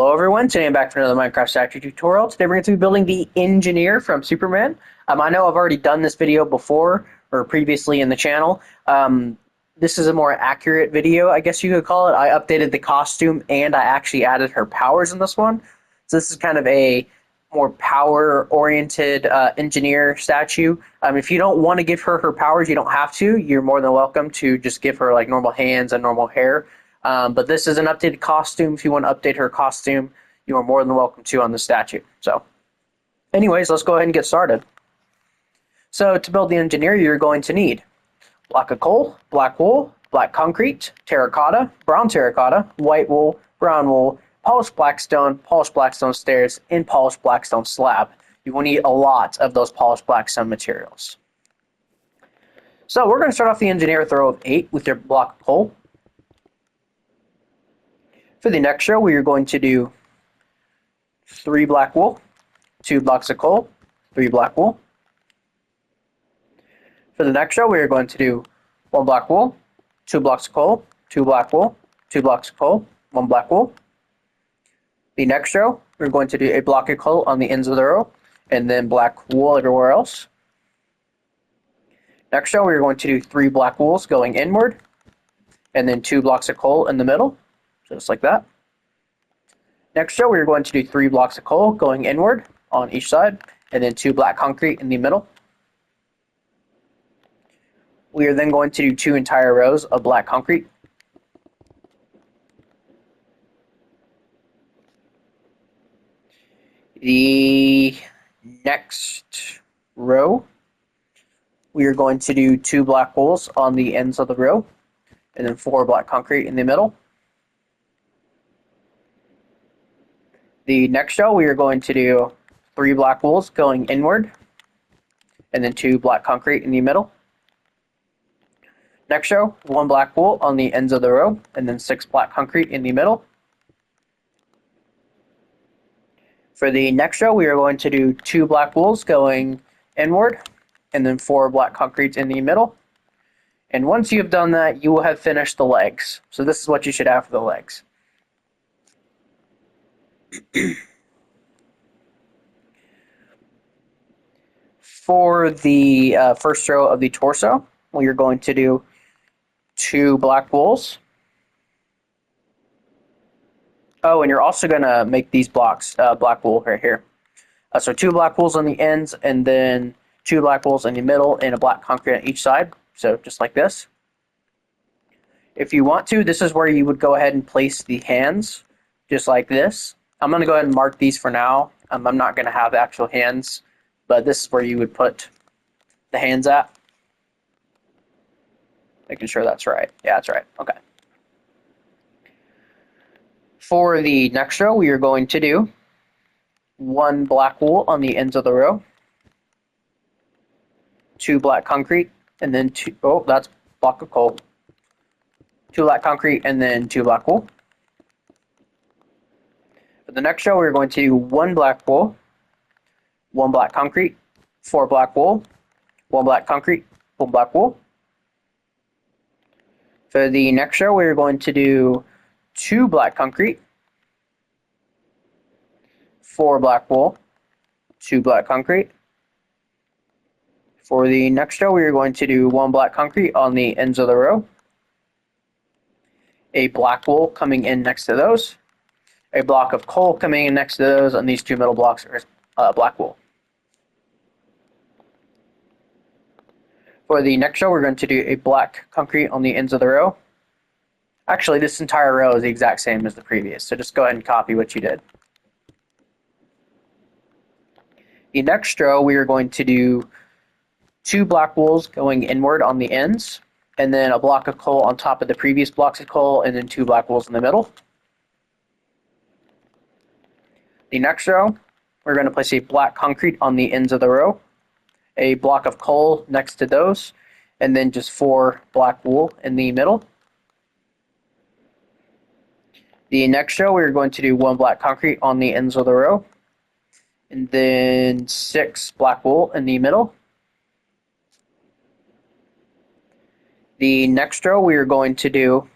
Hello everyone, today I'm back for another Minecraft statue tutorial. Today we're going to be building the Engineer from Superman. I know I've already done this video before, or previously in the channel. This is a more accurate video, I guess you could call it. I updated the costume and I actually added her powers in this one. So this is kind of a more power-oriented engineer statue. If you don't want to give her her powers, you don't have to. You're more than welcome to just give her like normal hands and normal hair. But this is an updated costume. If you want to update her costume, you are more than welcome to on the statue. So anyways, let's go ahead and get started. So to build the engineer, you're going to need block of coal, black wool, black concrete, terracotta, brown terracotta, white wool, brown wool, polished blackstone stairs, and polished blackstone slab. You will need a lot of those polished blackstone materials. So we're going to start off the engineer with a row of 8 with your block of coal. For the next row, we are going to do 3 black wool, 2 blocks of coal, 3 black wool. For the next row, we are going to do 1 black wool, 2 blocks of coal, 2 black wool, 2 blocks of coal, 1 black wool. The next row, we're going to do a block of coal on the ends of the row, and then black wool everywhere else. Next row, we're going to do 3 black wools going inward, and then 2 blocks of coal in the middle, just like that. Next row, we're going to do 3 blocks of coal going inward on each side, and then 2 black concrete in the middle. We are then going to do 2 entire rows of black concrete. The next row, we are going to do 2 black wools on the ends of the row, and then 4 black concrete in the middle. The next row, we are going to do 3 black wools going inward, and then 2 black concrete in the middle. Next row, 1 black wool on the ends of the row, and then 6 black concrete in the middle. For the next row, we are going to do 2 black wools going inward, and then 4 black concretes in the middle. And once you've done that, you will have finished the legs. So this is what you should have for the legs. For the first row of the torso, we are going to do 2 black wools. Oh, and you're also going to make these blocks black wool right here. So 2 black wools on the ends, and then 2 black wools in the middle, and a black concrete on each side. So just like this. If you want to, this is where you would go ahead and place the hands, just like this. I'm going to go ahead and mark these for now. I'm not going to have actual hands, but this is where you would put the hands at. Making sure that's right. Yeah, that's right. Okay. For the next row, we are going to do 1 black wool on the ends of the row, 2 black concrete, and then 2, oh, that's block of coal. 2 black concrete, and then 2 black wool. For the next row, we're going to do 1 black wool, 1 black concrete, 4 black wool, 1 black concrete, 1 black wool. For the next row, we're going to do 2 black concrete, 4 black wool, 2 black concrete. For the next row, we are going to do 1 black concrete on the ends of the row, a black wool coming in next to those, a block of coal coming in next to those, and these 2 middle blocks are black wool. For the next row, we're going to do a black concrete on the ends of the row. Actually, this entire row is the exact same as the previous, so just go ahead and copy what you did. The next row, we are going to do 2 black wools going inward on the ends, and then a block of coal on top of the previous blocks of coal, and then 2 black wools in the middle. The next row, we're going to place a black concrete on the ends of the row, a block of coal next to those, and then just 4 black wool in the middle. The next row, we're going to do 1 black concrete on the ends of the row, and then 6 black wool in the middle. The next row, we are going to do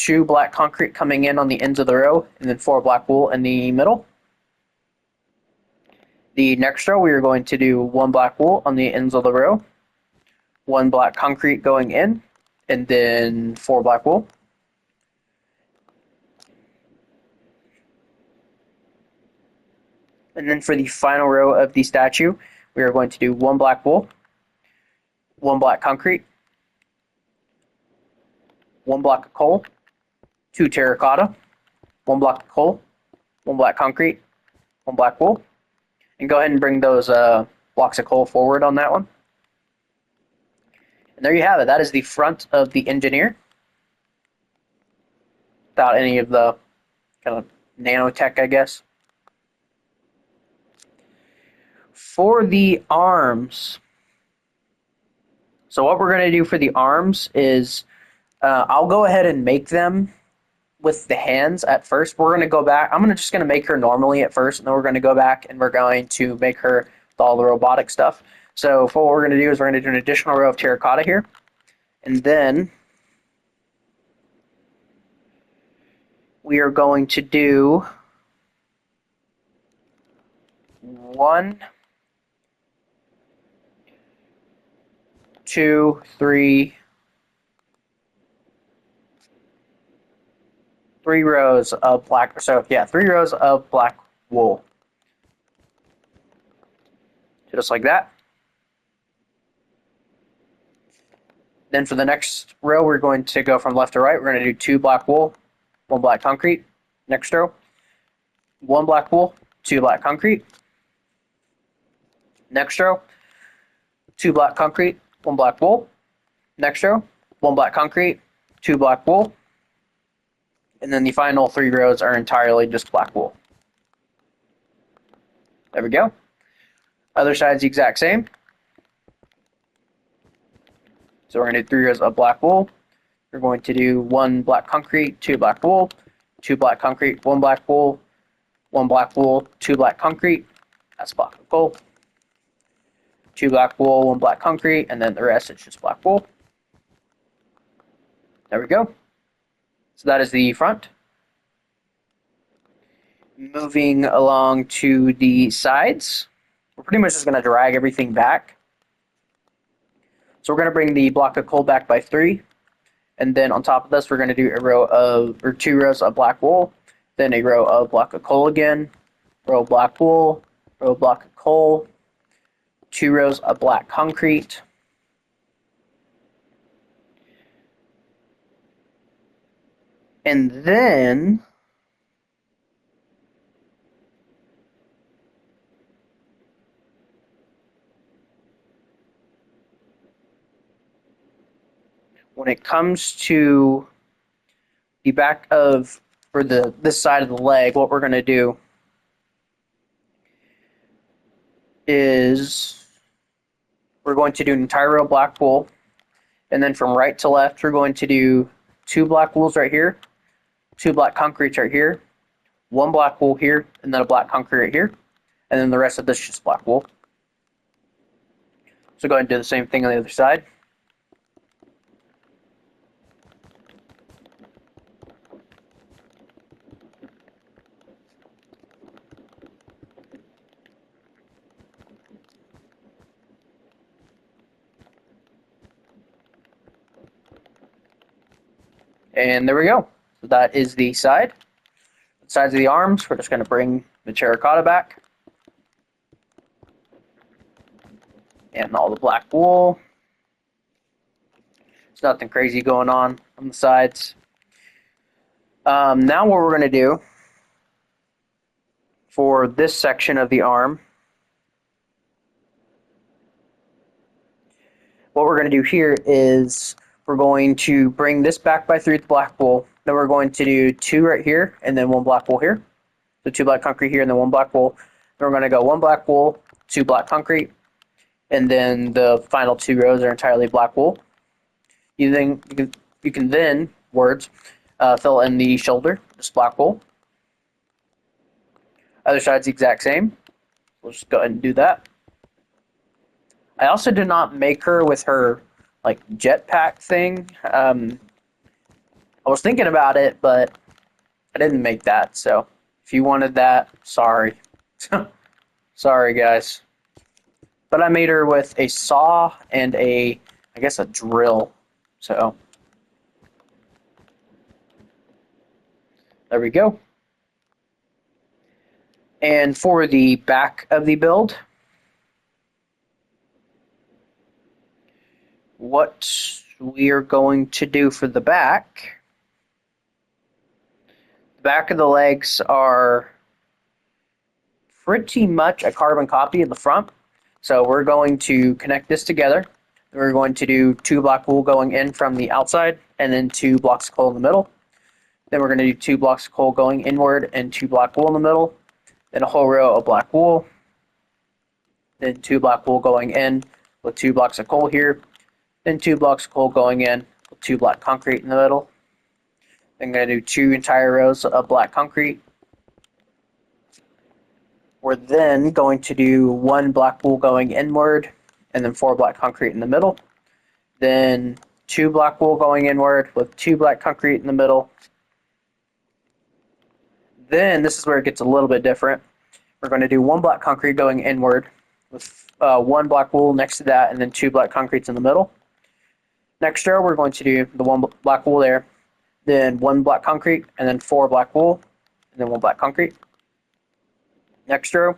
2 black concrete coming in on the ends of the row, and then 4 black wool in the middle. The next row, we are going to do 1 black wool on the ends of the row, 1 black concrete going in, and then 4 black wool. And then for the final row of the statue, we are going to do 1 black wool, 1 black concrete, 1 block of coal, 2 terracotta, 1 block of coal, 1 black concrete, 1 black wool. And go ahead and bring those blocks of coal forward on that one. And there you have it. That is the front of the engineer, without any of the kind of nanotech, I guess. For the arms, so what we're going to do for the arms is I'll go ahead and make them with the hands at first. We're going to go back. I'm just going to make her normally at first, and then we're going to go back and we're going to make her with all the robotic stuff. So what we're going to do is we're going to do an additional row of terracotta here, and then we are going to do 1, 2, 3 rows of black. So yeah, 3 rows of black wool, just like that. Then for the next row, we're going to go from left to right. We're going to do 2 black wool, 1 black concrete. Next row, 1 black wool, 2 black concrete. Next row, 2 black concrete, 1 black wool. Next row, 1 black concrete, 2 black wool. And then the final 3 rows are entirely just black wool. There we go. Other side's the exact same. So we're going to do 3 rows of black wool. We're going to do 1 black concrete, 2 black wool, 2 black concrete, 1 black wool, 1 black wool, 2 black concrete. That's block of coal. 2 black wool, 1 black concrete, and then the rest is just black wool. There we go. So that is the front. Moving along to the sides, we're pretty much just going to drag everything back. So we're going to bring the block of coal back by 3, and then on top of this, we're going to do a row of, or 2 rows of black wool, then a row of block of coal again, row of black wool, row of block of coal, 2 rows of black concrete, and then when it comes to the back of, for this side of the leg, what we're going to do is we're going to do an entire row of black wool, and then from right to left, we're going to do 2 black wools right here, 2 black concretes right here, 1 black wool here, and then a black concrete right here, and then the rest of this is just black wool. So go ahead and do the same thing on the other side. And there we go. So that is the side. The sides of the arms, we're just going to bring the terracotta back. And all the black wool. There's nothing crazy going on the sides. Now what we're going to do for this section of the arm, what we're going to do here is we're going to bring this back by 3 with the black wool. Then we're going to do 2 right here, and then 1 black wool here. So 2 black concrete here, and then 1 black wool. Then we're going to go 1 black wool, 2 black concrete, and then the final 2 rows are entirely black wool. You can then fill in the shoulder, just black wool. Other side's the exact same. We'll just go ahead and do that. I also did not make her with her like jetpack thing. I was thinking about it, but I didn't make that. So if you wanted that, sorry. Sorry, guys. But I made her with a saw and I guess, a drill. So there we go. And for the back of the build, what we are going to do for the back of the legs are pretty much a carbon copy of the front. So we're going to connect this together. We're going to do 2 black wool going in from the outside and then 2 blocks of coal in the middle. Then we're going to do 2 blocks of coal going inward and 2 black wool in the middle. Then a whole row of black wool. Then 2 black wool going in with 2 blocks of coal here. Then 2 blocks of coal going in with 2 black concrete in the middle. Then I'm going to do 2 entire rows of black concrete. We're then going to do 1 black wool going inward and then 4 black concrete in the middle. Then 2 black wool going inward with 2 black concrete in the middle. Then this is where it gets a little bit different. We're going to do 1 black concrete going inward with 1 black wool next to that and then 2 black concretes in the middle. Next row, we're going to do the 1 black wool there, then 1 black concrete and then 4 black wool and then 1 black concrete. Next row,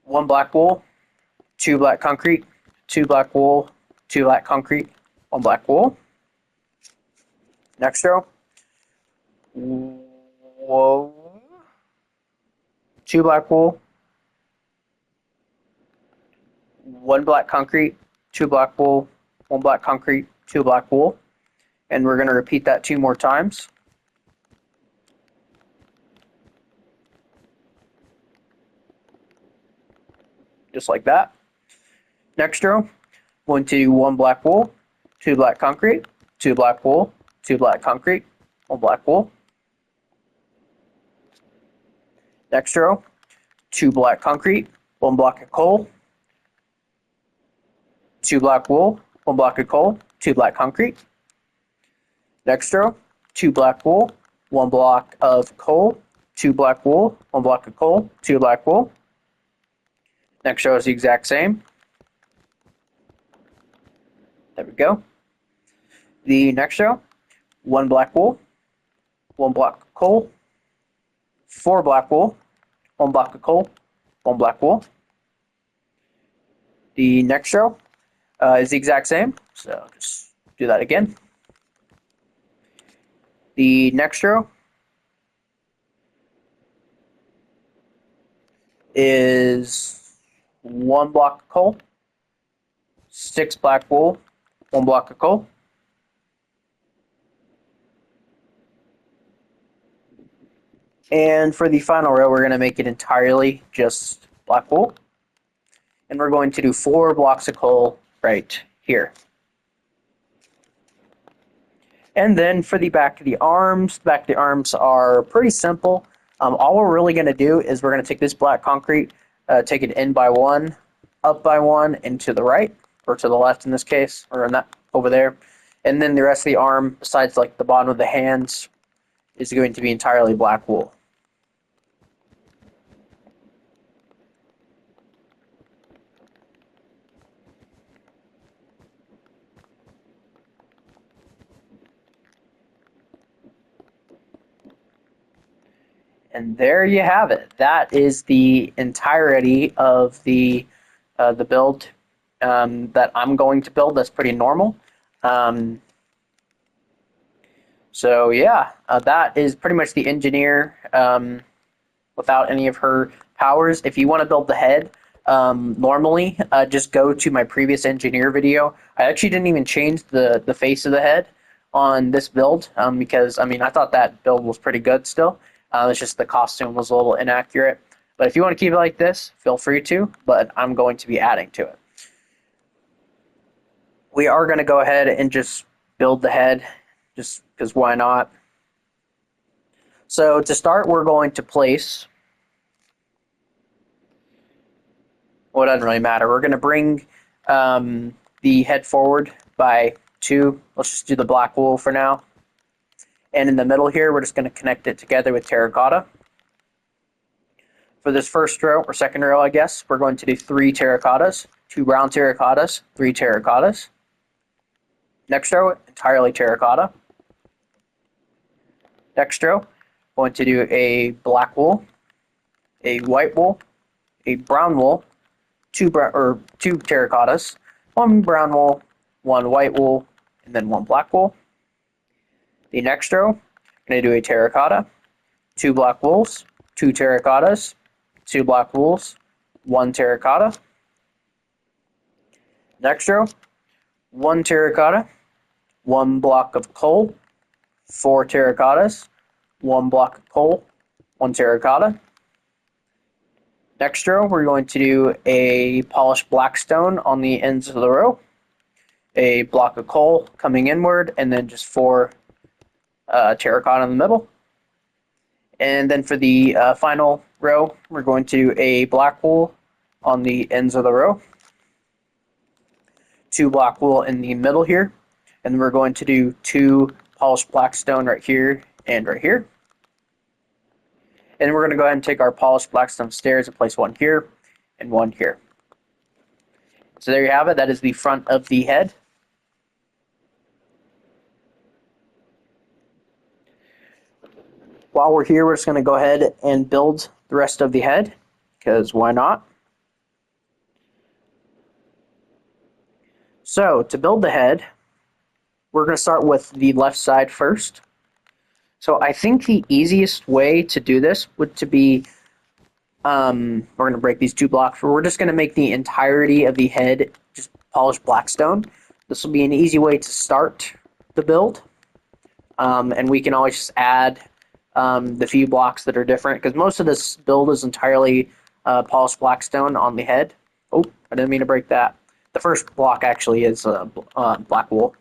1 black wool, 2 black concrete, 2 black wool, 2 black concrete, 1 black wool. Next row, 2 black wool, 1 black concrete, 2 black wool, 1 black concrete, 2 black wool. And we're going to repeat that 2 more times. Just like that. Next row, going to do 1 black wool, 2 black concrete, 2 black wool, 2 black concrete, 1 black wool. Next row, 2 black concrete, 1 block of coal, 2 black wool, 1 block of coal, 2 black concrete. Next row, 2 black wool, 1 block of coal, 2 black wool, 1 block of coal, 2 black wool. Next row is the exact same. There we go. The next row, 1 black wool, 1 block of coal, 4 black wool, 1 block of coal, 1 black wool. The next row is the exact same, so just do that again. The next row is 1 block of coal, 6 black wool, 1 block of coal. And for the final row, we're going to make it entirely just black wool. And we're going to do 4 blocks of coal right here. And then for the back of the arms are pretty simple. All we're really going to do is we're going to take this black concrete, take it in by 1, up by 1, and to the right, or to the left in this case, or in that over there. And then the rest of the arm, besides like the bottom of the hands, is going to be entirely black wool. And there you have it. That is the entirety of the build that I'm going to build. That's pretty normal. So yeah, that is pretty much the engineer without any of her powers. If you want to build the head, normally just go to my previous engineer video. I actually didn't even change the face of the head on this build because I mean I thought that build was pretty good still. It's just the costume was a little inaccurate. But if you want to keep it like this, feel free to, but I'm going to be adding to it. We are going to go ahead and just build the head, just because why not? So to start, we're going to place, well, it doesn't really matter. We're going to bring the head forward by 2. Let's just do the black wool for now. And in the middle here, we're just going to connect it together with terracotta. For this first row, or second row, I guess, we're going to do 3 terracottas, 2 brown terracottas, 3 terracottas. Next row, entirely terracotta. Next row, going to do a black wool, a white wool, a brown wool, 2 terracottas, 1 brown wool, 1 white wool, and then 1 black wool. The next row, I'm going to do a terracotta, 2 black wools, 2 terracottas, 2 black wools, 1 terracotta. Next row, 1 terracotta, 1 block of coal, 4 terracottas, 1 block of coal, 1 terracotta. Next row, we're going to do a polished black stone on the ends of the row, a block of coal coming inward, and then just 4 terracotta in the middle. And then for the final row, we're going to do a black wool on the ends of the row, 2 black wool in the middle here, and we're going to do 2 polished black stone right here and right here. And we're going to go ahead and take our polished black stone stairs and place 1 here and 1 here. So there you have it. That is the front of the head. While we're here, we're just going to go ahead and build the rest of the head, because why not? So to build the head, we're going to start with the left side first. So I think the easiest way to do this would to be, we're going to break these 2 blocks. We're just going to make the entirety of the head just polished black stone. This will be an easy way to start the build, and we can always just add the few blocks that are different, because most of this build is entirely polished black stone on the head. Oh, I didn't mean to break that. The first block actually is black wool.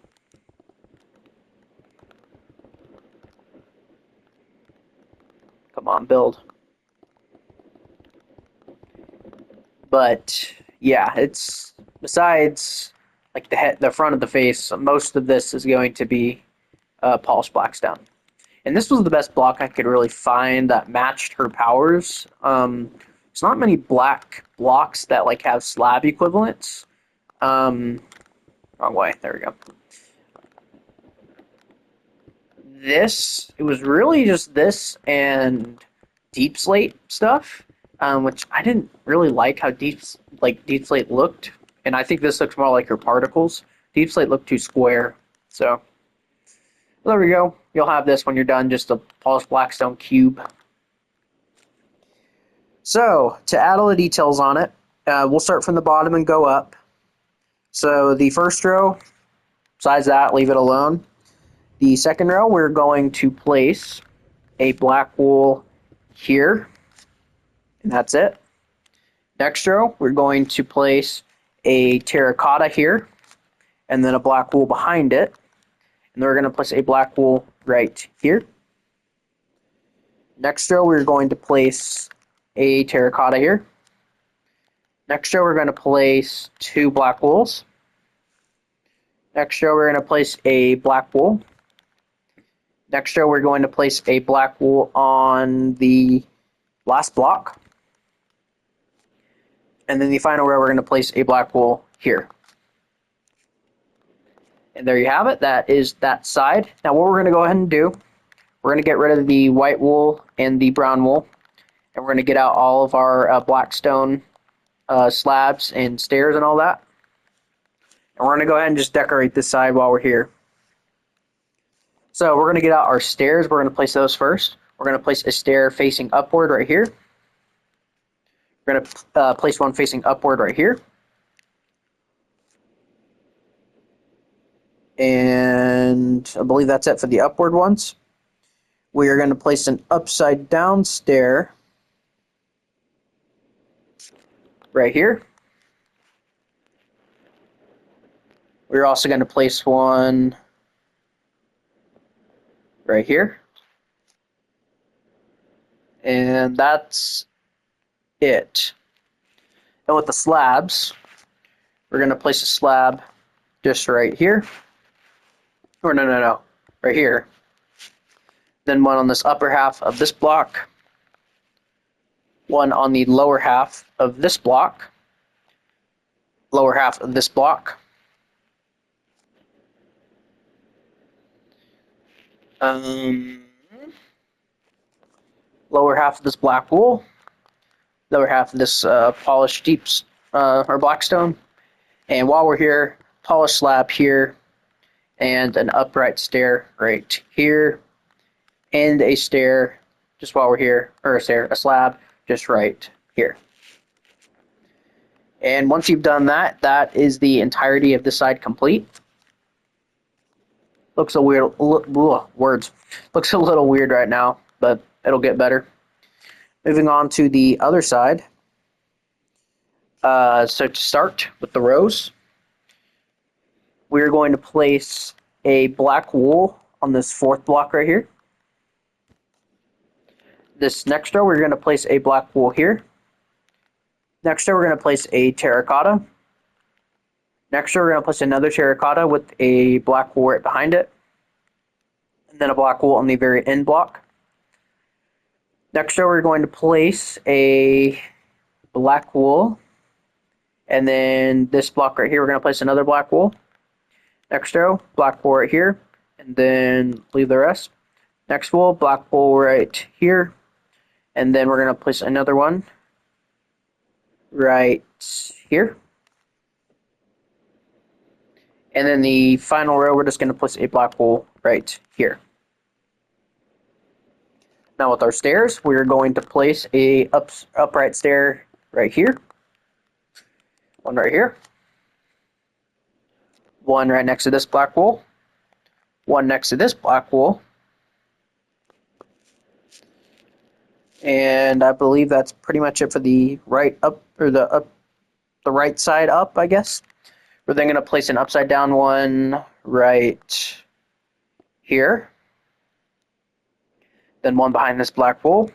Come on, build. But yeah, it's besides like the head, the front of the face, most of this is going to be polished black stone. And this was the best block I could really find that matched her powers. There's not many black blocks that like have slab equivalents. Wrong way. There we go. This, it was really just this and deep slate stuff, which I didn't really like how deep slate looked. And I think this looks more like her particles. Deep slate looked too square. So there we go. You'll have this when you're done, just a polished blackstone cube. So to add all the details on it, we'll start from the bottom and go up. So the first row, besides that, leave it alone. The second row, we're going to place a black wool here, and that's it. Next row, we're going to place a terracotta here, and then a black wool behind it. And then we're going to place a black wool right here. Next row, we're going to place a terracotta here. Next row, we're going to place 2 black wools. Next row, we're going to place a black wool. Next row, we're going to place a black wool on the last block. And then the final row, we're going to place a black wool here. And there you have it. That is that side. Now what we're going to go ahead and do, we're going to get rid of the white wool and the brown wool. And we're going to get out all of our black stone slabs and stairs and all that. And we're going to go ahead and just decorate this side while we're here. So we're going to get out our stairs. We're going to place those first. We're going to place a stair facing upward right here. We're going to place one facing upward right here. And I believe that's it for the upward ones. We are going to place an upside down stair right here. We're also going to place one right here. And that's it. And with the slabs, we're going to place a slab just right here. Or no, right here. then one on this upper half of this block, one on the lower half of this block, lower half of this block, lower half of this black wool, lower half of this polished deeps or blackstone, and while we're here, polished slab here, and an upright stair right here, and a stair just while we're here, or a slab just right here. And once you've done that, that is the entirety of this side complete. Looks a weird, words. Looks a little weird right now, but it'll get better. Moving on to the other side. So to start with the rows, we're going to place a black wool on this fourth block right here. This next row, we're going to place a black wool here. Next row, we're going to place a terracotta. Next row, we're going to place another terracotta with a black wool right behind it. And then a black wool on the very end block. Next row, we're going to place a black wool. And then this block right here, we're going to place another black wool. Next row, black wool right here. And then leave the rest. Next wool, black wool right here. And then we're going to place another one right here. And then the final row, we're just going to place a black wool right here. Now with our stairs, we're going to place a upright stair right here. One right here. One right next to this black wool. One next to this black wool. And I believe that's pretty much it for the right up, or the right side up, I guess. We're then going to place an upside down one right here. Then one behind this black wool.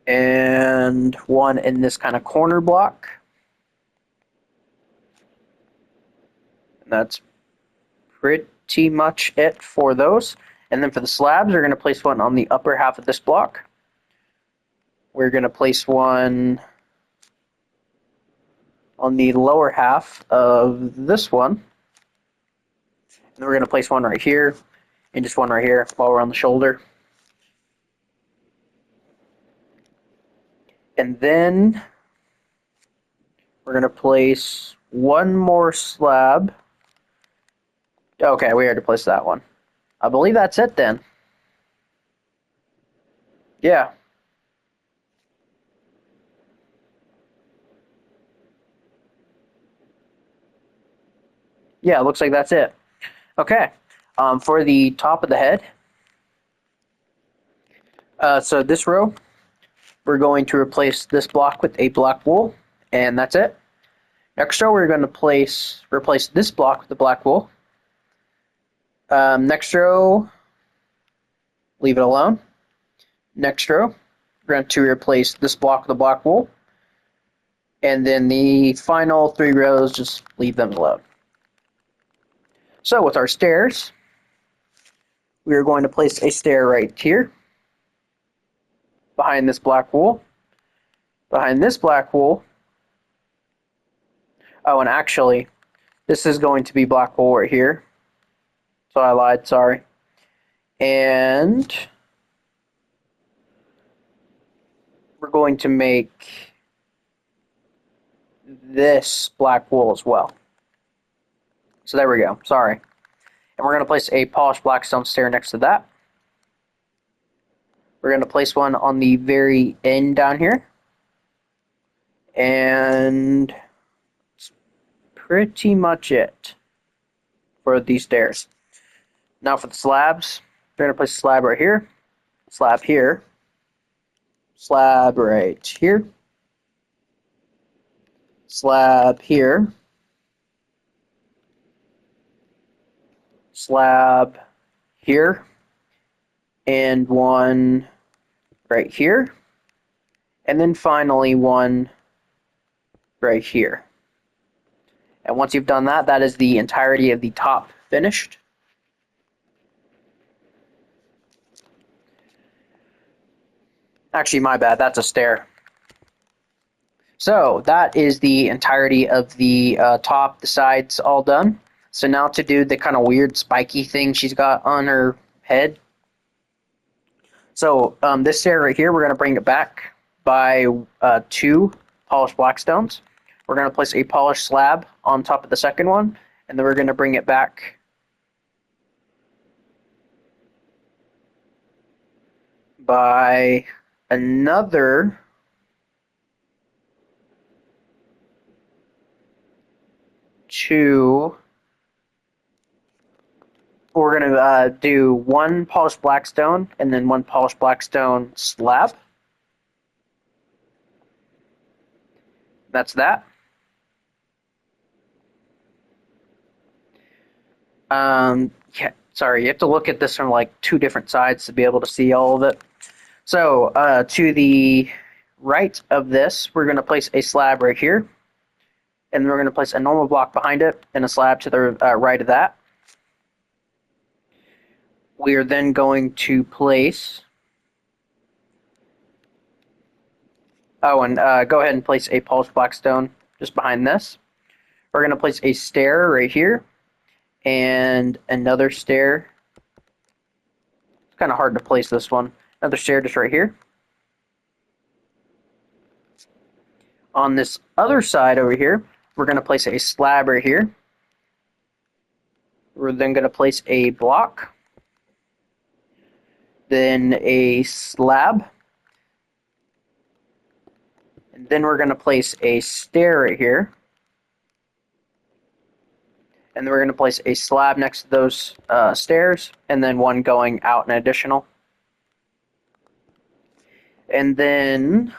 And one in this kind of corner block. And that's pretty much it for those. And then for the slabs, we're going to place one on the upper half of this block. We're going to place one on the lower half of this one. And then we're going to place one right here, and just one right here while we're on the shoulder. And then we're going to place one more slab. Okay, we already placed that one. I believe that's it then. Yeah. Yeah, it looks like that's it. Okay. For the top of the head, so this row, we're going to replace this block with a black wool, and that's it. Next row, we're going to replace this block with the black wool. Next row, leave it alone. Next row, we're going to replace this block with the black wool. And then the final 3 rows, just leave them alone. So with our stairs, we are going to place a stair right here, behind this black wool, behind this black wool. Oh, and actually, this is going to be black wool right here. So I lied, sorry. And we're going to make this black wool as well. So there we go, sorry. And we're going to place a polished blackstone stair next to that. We're going to place one on the very end down here. And that's pretty much it for these stairs. Now for the slabs, we're going to place a slab right here, slab here, slab right here, slab here, slab here, and one right here, and then finally one right here. And once you've done that, that is the entirety of the top finished. Actually, my bad, that's a stair. So that is the entirety of the top, the sides all done. So now to do the kind of weird spiky thing she's got on her head. So this stair right here, we're going to bring it back by 2 polished black stones. We're going to place a polished slab on top of the second one, and then we're going to bring it back by another 2. We're going to do 1 polished black stone and then 1 polished black stone slab. That's that. Yeah, sorry, you have to look at this from like 2 different sides to be able to see all of it. So to the right of this, we're going to place a slab right here, and then we're going to place a normal block behind it and a slab to the right of that. We are then going to place, go ahead and place a polished black stone just behind this. We're going to place a stair right here and another stair. It's kind of hard to place this one. Another stair just right here. On this other side over here, we're going to place a slab right here. We're then going to place a block, then a slab, and then we're going to place a stair right here. And then we're going to place a slab next to those stairs, and then one going out an additional. And then,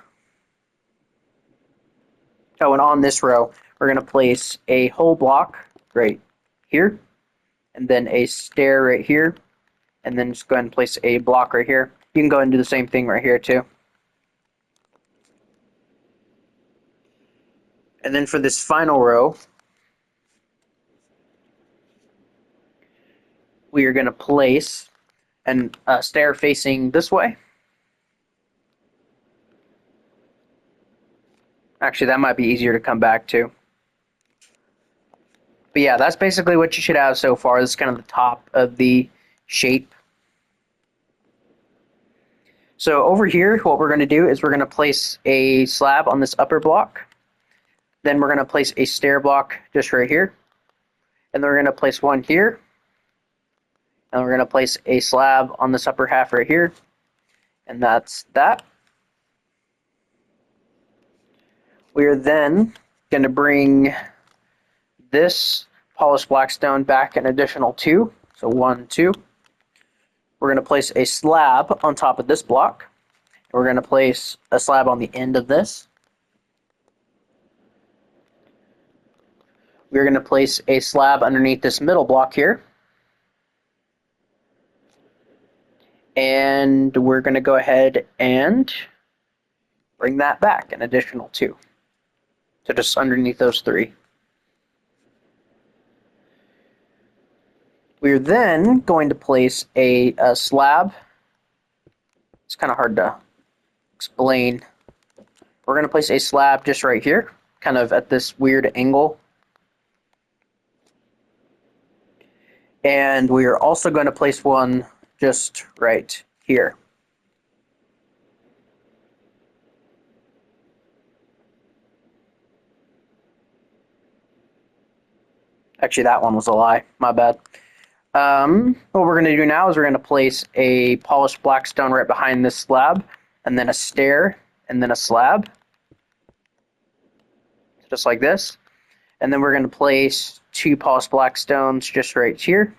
and on this row, we're going to place a whole block right here, and then a stair right here, and then just go ahead and place a block right here. You can go ahead and do the same thing right here too. And then for this final row, we are going to place a stair facing this way. Actually, that might be easier to come back to. But yeah, that's basically what you should have so far. This is kind of the top of the shape. So over here, what we're going to do is we're going to place a slab on this upper block. Then we're going to place a stair block just right here. And then we're going to place one here. And we're going to place a slab on this upper half right here. And that's that. We are then going to bring this polished black stone back an additional 2. So 1, 2. We're going to place a slab on top of this block. We're going to place a slab on the end of this. We're going to place a slab underneath this middle block here. And we're going to go ahead and bring that back an additional 2. So just underneath those 3. We're then going to place a slab. It's kind of hard to explain. We're going to place a slab just right here, kind of at this weird angle. And we are also going to place one just right here. Actually, that one was a lie. My bad. What we're going to do now is we're going to place a polished black stone right behind this slab, and then a stair, and then a slab. Just like this. And then we're going to place 2 polished black stones just right here.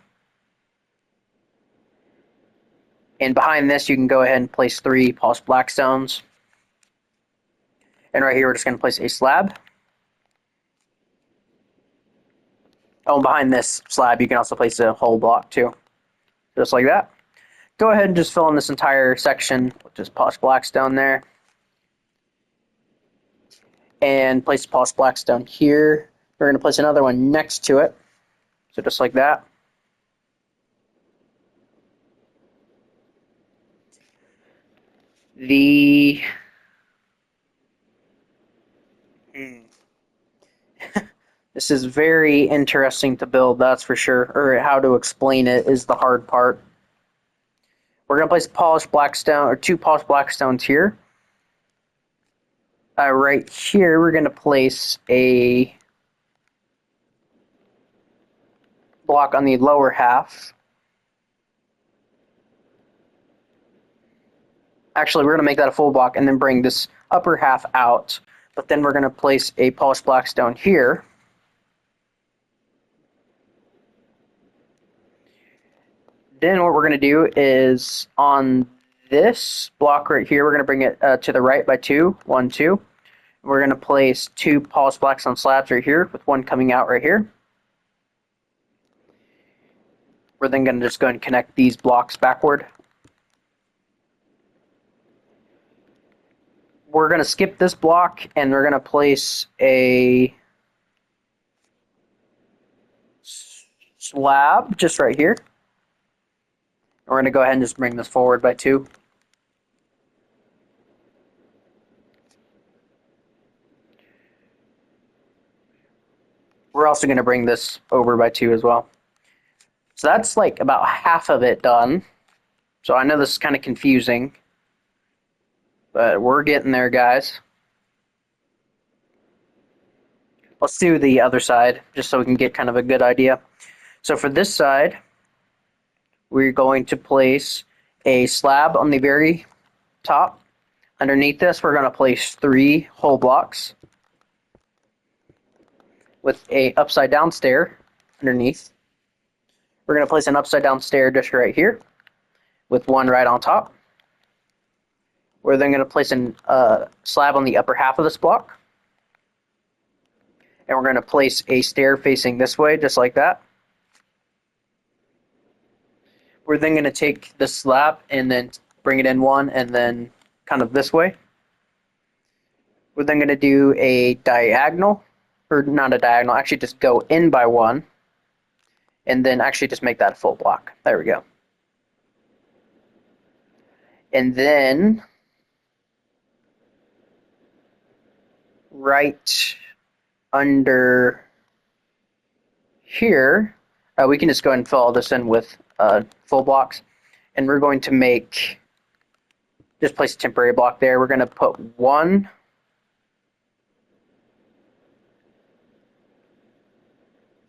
And behind this, you can go ahead and place 3 polished black stones. And right here, we're just going to place a slab. Oh, and behind this slab, you can also place a whole block too. Just like that. Go ahead and just fill in this entire section with just polished black stone there. And place a polished black stone here. We're going to place another one next to it. So just like that. The this is very interesting to build, that's for sure. Or how to explain it is the hard part. We're going to place polished black stone, or 2 polished black stones here. Right here, we're going to place a block on the lower half. Actually, we're going to make that a full block and then bring this upper half out. But then we're going to place a polished black stone here. Then what we're going to do is on this block right here, we're going to bring it to the right by 2. 1, 2. We're going to place 2 polished black stone slabs right here with 1 coming out right here. We're then going to just go and connect these blocks backward. We're going to skip this block and we're going to place a slab just right here. We're going to go ahead and just bring this forward by 2. We're also going to bring this over by 2 as well. So that's like about half of it done. So I know this is kind of confusing, but we're getting there, guys. Let's do the other side, just so we can get kind of a good idea. So for this side, we're going to place a slab on the very top. Underneath this, we're going to place 3 whole blocks with a upside down stair underneath. We're going to place an upside down stair just right here with 1 right on top. We're then going to place a slab on the upper half of this block. And we're going to place a stair facing this way, just like that. We're then going to take the slab and then bring it in 1 and then kind of this way. We're then going to do a diagonal, or not a diagonal, actually just go in by 1 and then actually just make that a full block. There we go. And then right under here, we can just go ahead and fill all this in with full blocks. And we're going to make, just place a temporary block there. We're going to put 1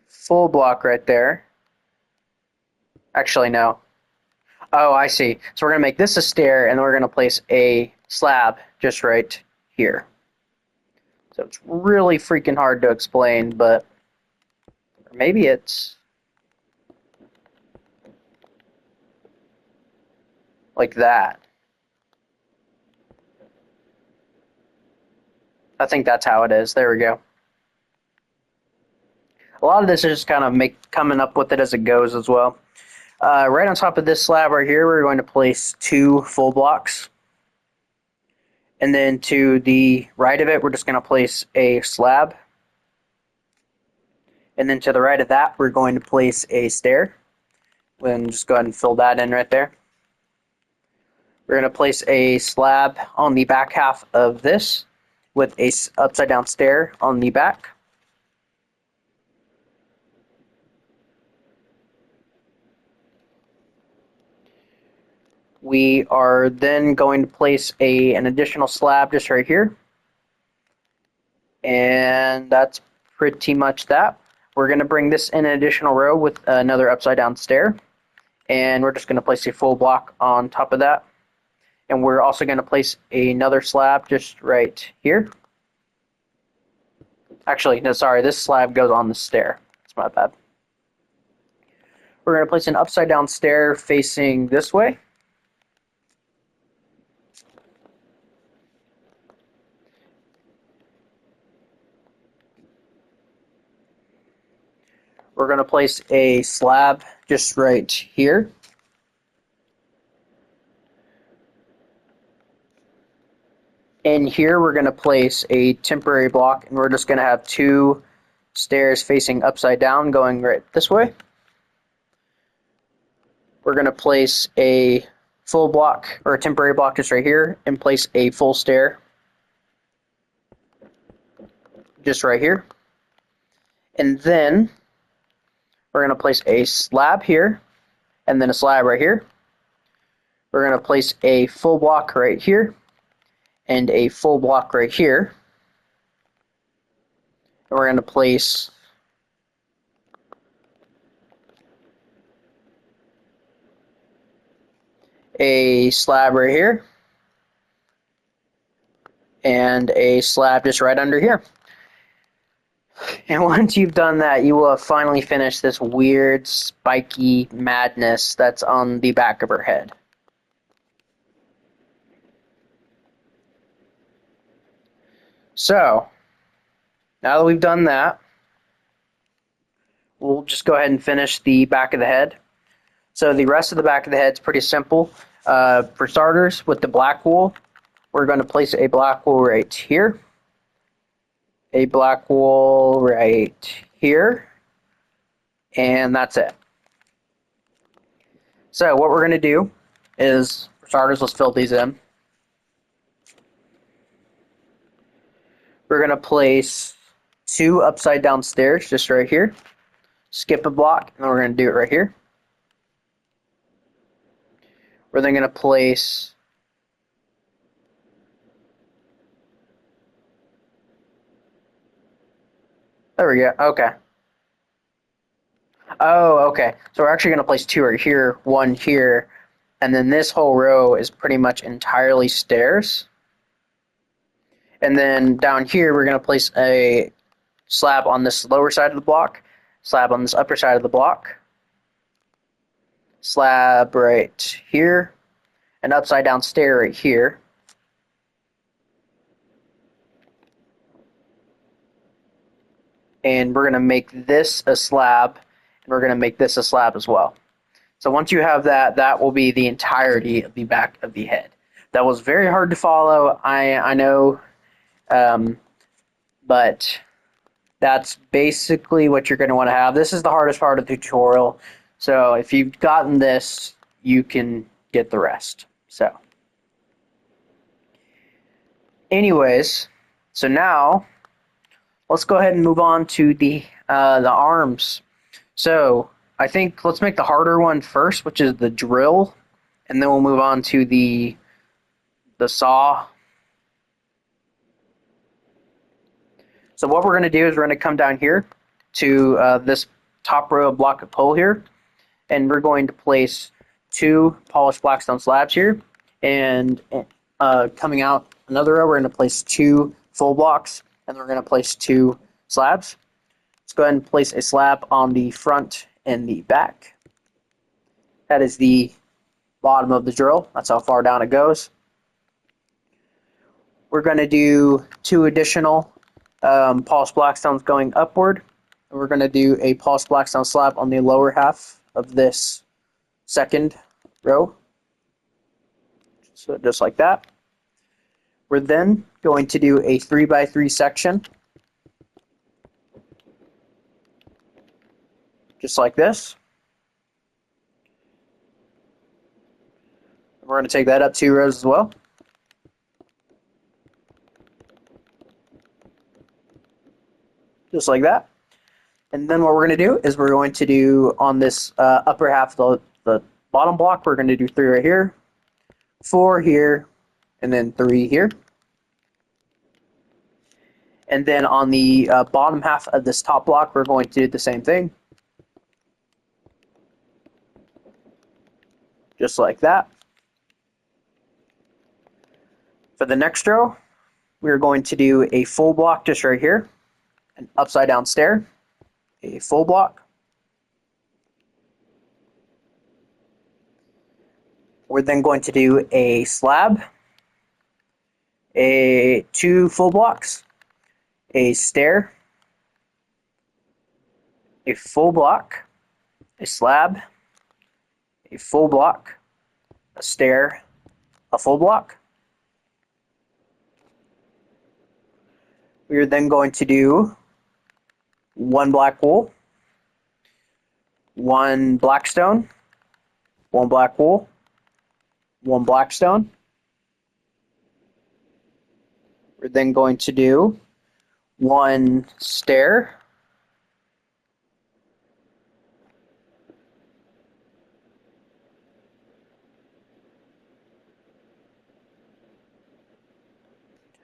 full block right there. Actually, no. Oh, I see. So we're going to make this a stair, and then we're going to place a slab just right here. So it's really freaking hard to explain, but maybe it's like that. I think that's how it is. There we go. A lot of this is just kind of coming up with it as it goes as well. Right on top of this slab right here, we're going to place 2 full blocks. And then to the right of it, we're just going to place a slab. And then to the right of that, we're going to place a stair. And just go ahead and fill that in right there. We're going to place a slab on the back half of this with a upside down stair on the back. We are then going to place an additional slab just right here. And that's pretty much that. We're going to bring this in an additional row with another upside down stair. And we're just going to place a full block on top of that. And we're also going to place another slab just right here. Actually, no, sorry, this slab goes on the stair. That's my bad. We're going to place an upside down stair facing this way. We're going to place a slab just right here. In here, we're going to place a temporary block, and we're just going to have 2 stairs facing upside down going right this way. We're going to place a full block or a temporary block just right here and place a full stair just right here. And then we're going to place a slab here and then a slab right here. We're going to place a full block right here and a full block right here. And we're going to place a slab right here and a slab just right under here. And once you've done that, you will have finally finished this weird spiky madness that's on the back of her head. So, now that we've done that, we'll just go ahead and finish the back of the head. So the rest of the back of the head is pretty simple. For starters, with the black wool, we're going to place a black wool right here, a black wool right here, and that's it. So what we're going to do is, for starters, let's fill these in. We're going to place 2 upside down stairs just right here, skip a block, and then we're going to do it right here. We're then going to place there we go. Okay. Oh, okay. So we're actually going to place 2 right here, 1 here, and then this whole row is pretty much entirely stairs. And then down here, we're going to place a slab on this lower side of the block, slab on this upper side of the block, slab right here, an upside down stair right here. And we're going to make this a slab, and we're going to make this a slab as well. So once you have that, that will be the entirety of the back of the head. That was very hard to follow, I know, but that's basically what you're going to want to have. This is the hardest part of the tutorial, so if you've gotten this, you can get the rest. So, anyways, so now let's go ahead and move on to the arms. So I think let's make the harder one first, which is the drill, and then we'll move on to the saw. So what we're going to do is we're going to come down here to this top row of block of pole here, and we're going to place 2 polished blackstone slabs here, and coming out another row, we're going to place 2 full blocks, and we're going to place 2 slabs. Let's go ahead and place a slab on the front and the back. That is the bottom of the drill. That's how far down it goes. We're going to do 2 additional polished blackstones going upward. And we're going to do a polished blackstone slab on the lower half of this second row. So just like that. We're then going to do a 3x3 section. Just like this. We're going to take that up 2 rows as well. Just like that. And then what we're going to do is we're going to do on this upper half of the bottom block, we're going to do 3 right here, 4 here, and then 3 here. And then on the bottom half of this top block, we're going to do the same thing. Just like that. For the next row, we're going to do a full block just right here, an upside down stair, a full block. We're then going to do a slab, 2 full blocks, a stair, a full block, a slab, a full block, a stair, a full block. We are then going to do 1 black wool, 1 blackstone, 1 black wool, one blackstone. We're then going to do one stair.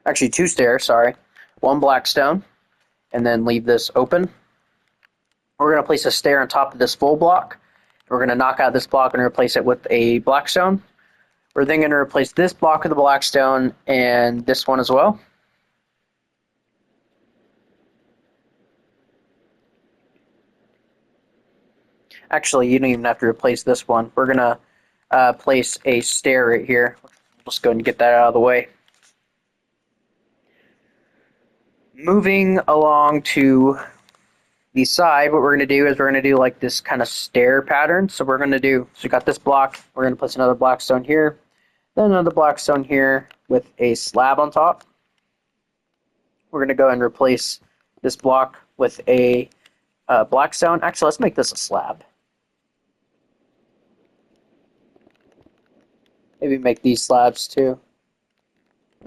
Actually, two stairs, sorry. One blackstone, and then leave this open. We're going to place a stair on top of this full block. We're going to knock out this block and replace it with a blackstone. We're then going to replace this block with the blackstone and this one as well. Actually, you don't even have to replace this one. We're going to place a stair right here. Let's go ahead and get that out of the way. Moving along to the side, what we're going to do is we're going to do like this kind of stair pattern. So we're going to do, so we got this block, we're going to place another blackstone here, then another blackstone here with a slab on top. We're going to go and replace this block with a blackstone. Actually, let's make this a slab. Maybe make these slabs too.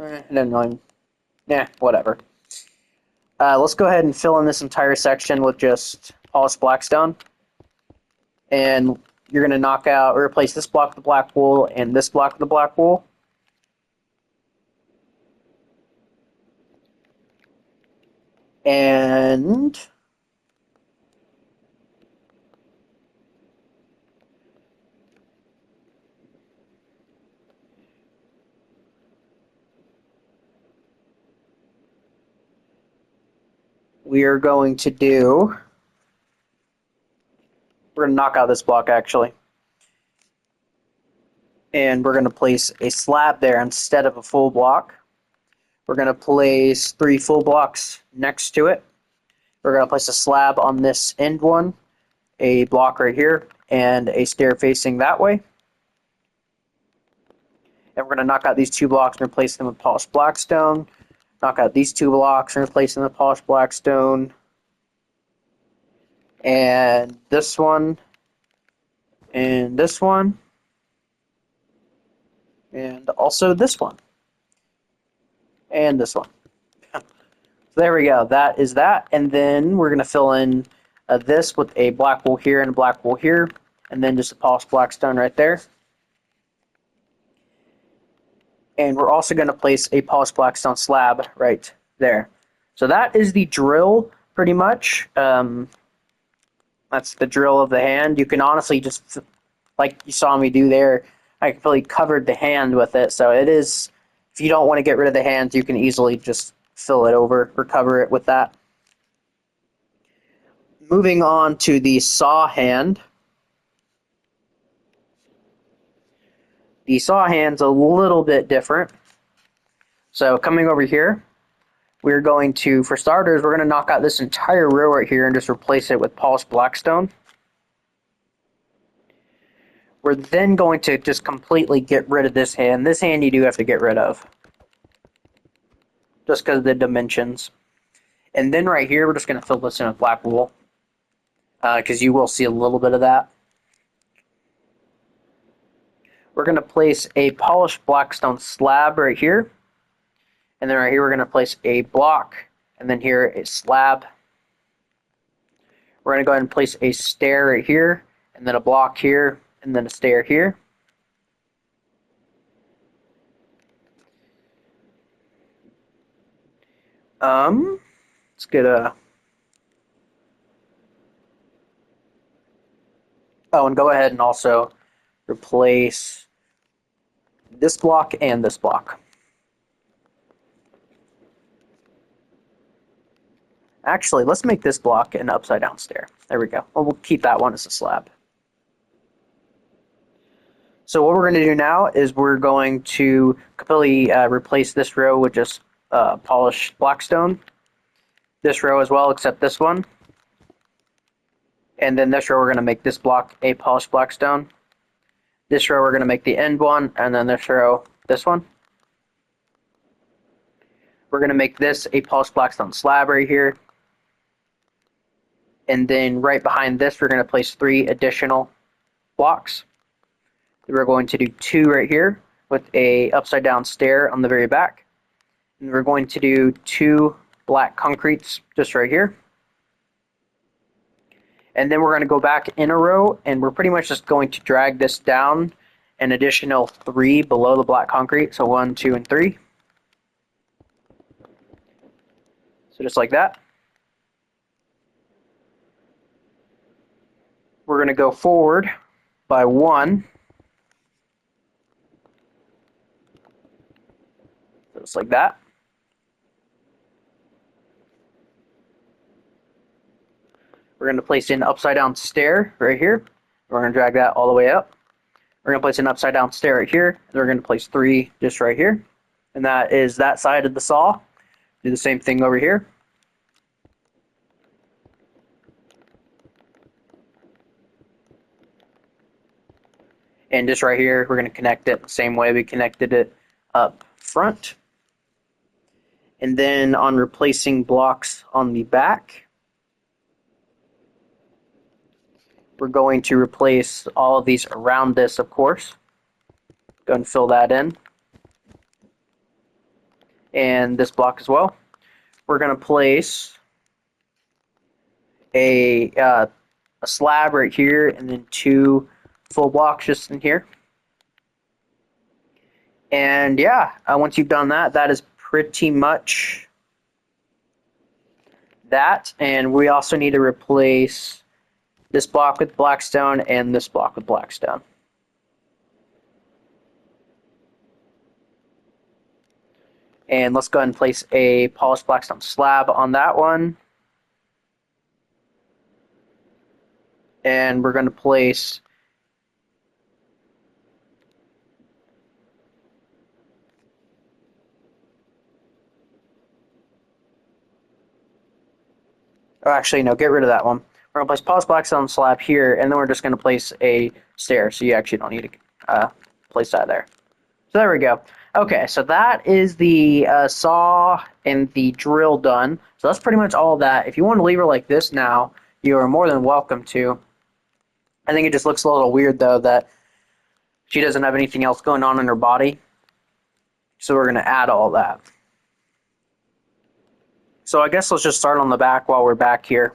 I don't know. Yeah, whatever. Let's go ahead and fill in this entire section with just polished blackstone. And you're going to knock out or replace this block with the black wool and this block with the black wool. And we are going to do, we're going to knock out this block actually. And we're going to place a slab there instead of a full block. We're going to place 3 full blocks next to it. We're going to place a slab on this end one, a block right here, and a stair facing that way. And we're going to knock out these 2 blocks and replace them with polished blackstone. Knock out these 2 blocks and replace them with polished blackstone. And this one. And this one. And also this one. And this one. So there we go. That is that. And then we're going to fill in this with a black wool here and a black wool here. And then just a polished blackstone right there. And we're also going to place a polished blackstone slab right there. So that is the drill, pretty much. That's the drill of the hand. You can honestly just, like you saw me do there, I completely covered the hand with it. So it is, if you don't want to get rid of the hands, you can easily just fill it over or cover it with that. Moving on to the saw hand. The saw hand's a little bit different. So coming over here, we're going to, for starters, we're going to knock out this entire row right here and just replace it with polished blackstone. We're then going to just completely get rid of this hand. This hand you do have to get rid of, just because of the dimensions. And then right here, we're just going to fill this in with black wool, because you will see a little bit of that. We're going to place a polished blackstone slab right here. And then right here, we're going to place a block. And then here, a slab. We're going to go ahead and place a stair right here. And then a block here. And then a stair here. Let's get a... Oh, and go ahead and also replace this block and this block. Actually, let's make this block an upside down stair. There we go. Well, we'll keep that one as a slab. So what we're going to do now is we're going to completely replace this row with just polished blackstone. This row as well, except this one. And then this row, we're going to make this block a polished blackstone. This row, we're going to make the end one, and then this row, this one. We're going to make this a polished blackstone slab right here. And then right behind this, we're going to place 3 additional blocks. We're going to do 2 right here with a upside down stair on the very back. And we're going to do 2 black concretes just right here. And then we're going to go back in a row, and we're pretty much just going to drag this down an additional 3 below the black concrete. So 1, 2, and 3. So just like that. We're going to go forward by 1. Just like that. We're going to place an upside down stair right here. We're going to drag that all the way up. We're going to place an upside down stair right here. And we're going to place 3 just right here. And that is that side of the saw. Do the same thing over here. And just right here, we're going to connect it the same way we connected it up front. And then on replacing blocks on the back, we're going to replace all of these around this, of course. Go and fill that in. And this block as well. We're going to place a slab right here, and then 2 full blocks just in here. And yeah, once you've done that, that is pretty much that. And we also need to replace this block with blackstone and this block with blackstone. And let's go ahead and place a polished blackstone slab on that one. And we're going to place oh, actually, no, get rid of that one. We're going to place polished blackstone slab here, and then we're just going to place a stair, so you actually don't need to place that there. So there we go. Okay, so that is the saw and the drill done. So that's pretty much all of that. If you want to leave her like this now, you are more than welcome to. I think it just looks a little weird, though, that she doesn't have anything else going on in her body. So we're going to add all that. So I guess let's just start on the back while we're back here.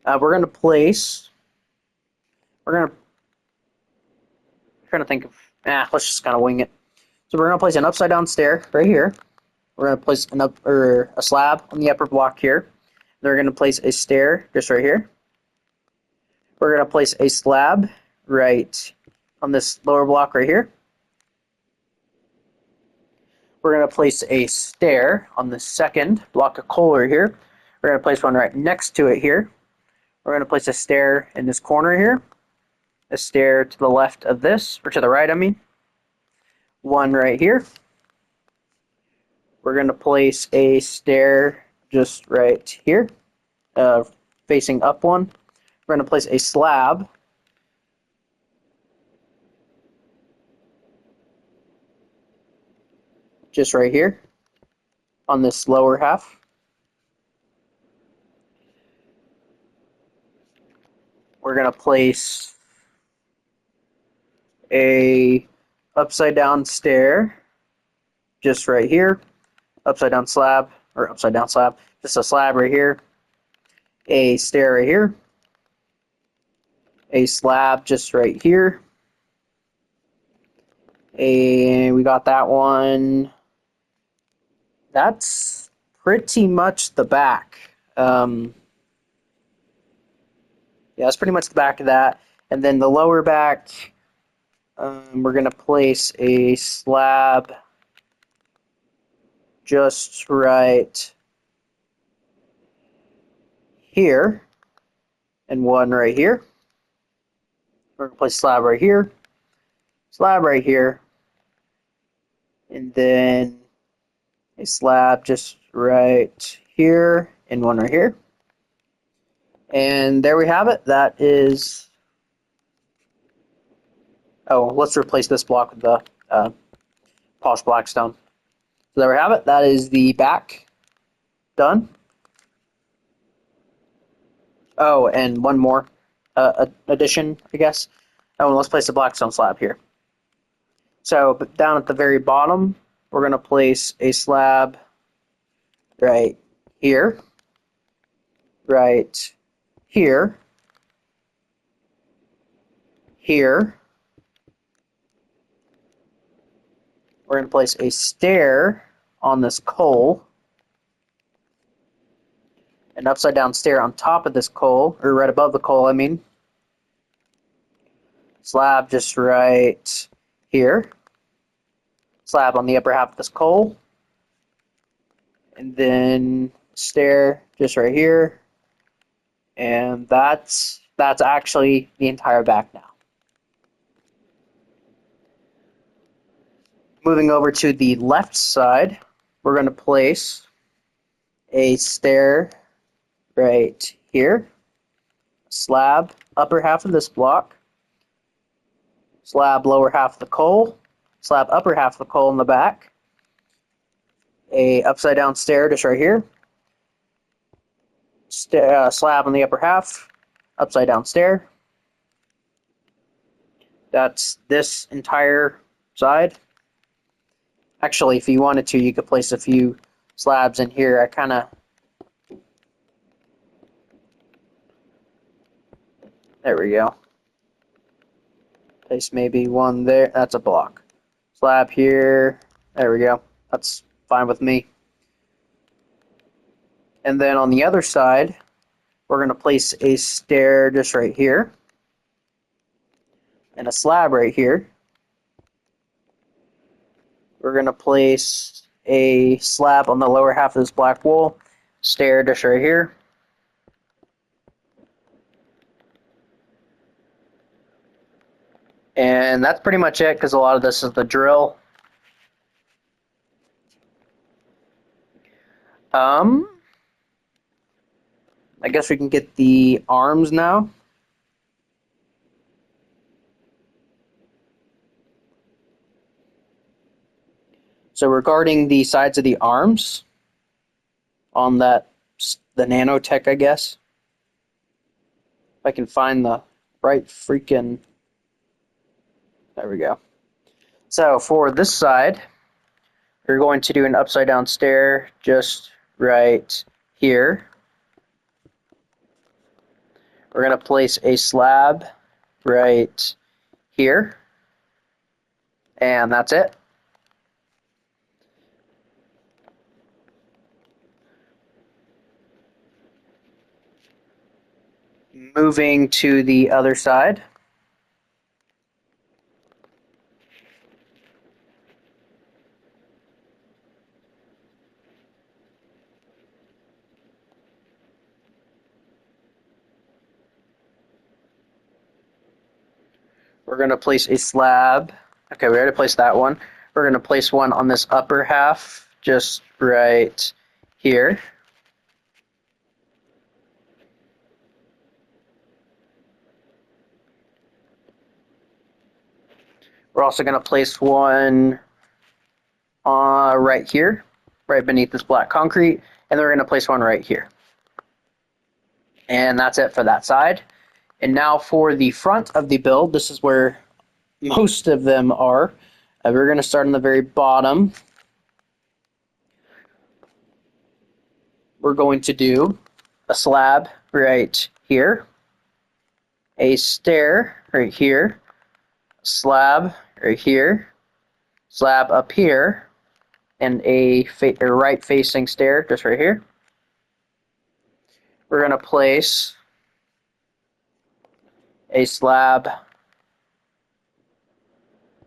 We're going to place, I'm trying to think of, let's just kind of wing it. So we're going to place an upside down stair right here. We're going to place a slab on the upper block here. Then we're going to place a stair just right here. We're going to place a slab right on this lower block right here. We're going to place a stair on the second block of coal right here. We're going to place one right next to it here. We're going to place a stair in this corner here. A stair to the left of this, or to the right, I mean. One right here. We're going to place a stair just right here, facing up one. We're going to place a slab just right here on this lower half. We're going to place a upside down stair just right here, upside down slab, just a slab right here, a stair right here, a slab just right here, and we got that one. That's pretty much the back. Yeah, that's pretty much the back of that. And then the lower back, we're going to place a slab just right here and one right here. We're going to place a slab right here, and then a slab just right here and one right here. And there we have it. That is... oh, let's replace this block with the polished blackstone. So there we have it. That is the back done. Oh, and one more addition, I guess. Oh, and let's place a blackstone slab here. So down at the very bottom, we're going to place a slab right here, right here, here. We're going to place a stair on this coal, an upside down stair on top of this coal, or right above the coal, I mean. Slab just right here. Slab on the upper half of this coal. And then stair just right here. And that's actually the entire back now. Moving over to the left side, we're going to place a stair right here, slab upper half of this block, slab lower half of the coal, slab upper half of the coal in the back, a upside down stair just right here, slab on the upper half, upside down stair. That's this entire side. Actually, if you wanted to, you could place a few slabs in here. I kind of... There we go. Place maybe one there. That's a block. Slab here. There we go. That's fine with me. And then on the other side, we're going to place a stair just right here. And a slab right here. We're going to place a slab on the lower half of this black wall, stair just right here. And that's pretty much it, because a lot of this is the drill. I guess we can get the arms now. So regarding the sides of the arms, on that, the Nanotech, I guess. If I can find the right freaking... There we go. So for this side, we're going to do an upside down stair just right here. We're going to place a slab right here. And that's it. Moving to the other side. We're going to place a slab. Okay, we already placed that one. We're going to place one on this upper half, just right here. We're also going to place one right here, right beneath this black concrete, and then we're going to place one right here. And that's it for that side. And now for the front of the build, this is where most of them are. We're going to start on the very bottom. We're going to do a slab right here, a stair right here, slab right here, slab up here, and a right facing stair just right here. We're going to place a slab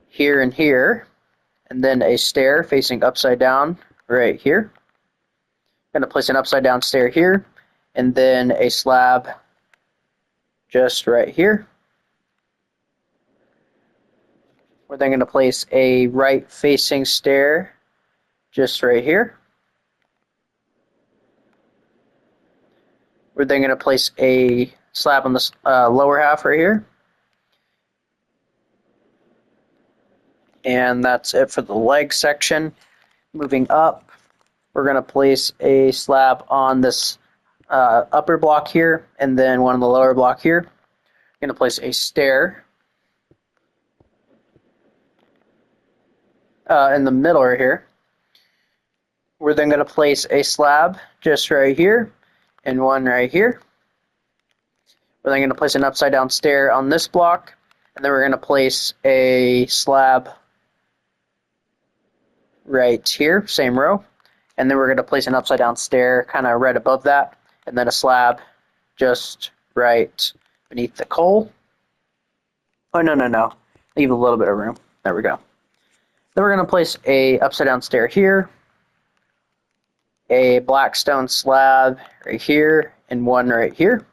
here and here, and then a stair facing upside down right here. Going to place an upside down stair here, and then a slab just right here. We're then going to place a right facing stair just right here. We're then going to place a slab on the lower half right here. And that's it for the leg section. Moving up, we're going to place a slab on this upper block here, and then one on the lower block here. We're going to place a stair in the middle right here. We're then going to place a slab just right here and one right here. We're then going to place an upside down stair on this block, and then we're going to place a slab right here, same row, and then we're going to place an upside down stair kind of right above that, and then a slab just right beneath the coal. Oh, no. Leave a little bit of room. There we go. Then we're going to place a upside down stair here, a black stone slab right here, and one right here.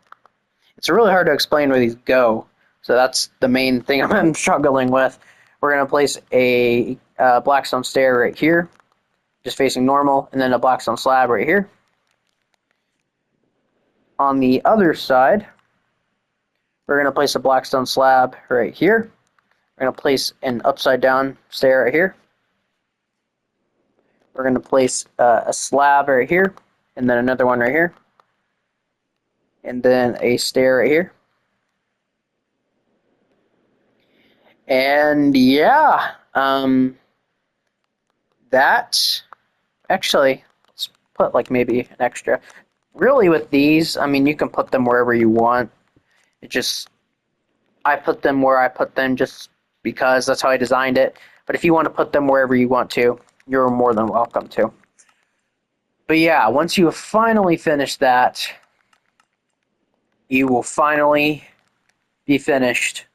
It's really hard to explain where these go, so that's the main thing I'm struggling with. We're going to place a black stone stair right here, just facing normal, and then a black stone slab right here. On the other side, we're going to place a black stone slab right here. We're going to place an upside down stair right here. We're going to place a slab right here, and then another one right here, and then a stair right here. And yeah, that actually, let's put like maybe an extra. Really, with these, I mean, you can put them wherever you want. It just, I put them where I put them just because that's how I designed it. But if you want to put them wherever you want to, you're more than welcome to. But yeah, once you have finally finished that, you will finally be finished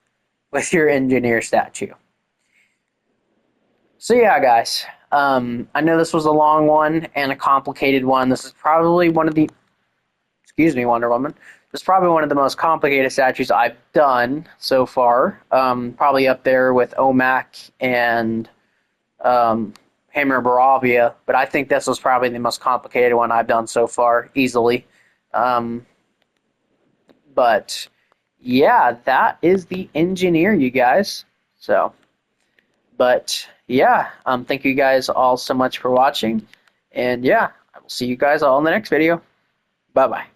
with your engineer statue. So yeah, guys, I know this was a long one and a complicated one. This is probably one of the, excuse me, Wonder Woman. This is probably one of the most complicated statues I've done so far. Probably up there with OMAC and Hammer Baravia, but I think this was probably the most complicated one I've done so far, easily. But yeah, that is the engineer, you guys. So, but yeah, thank you guys all so much for watching, and yeah, I will see you guys all in the next video. Bye bye.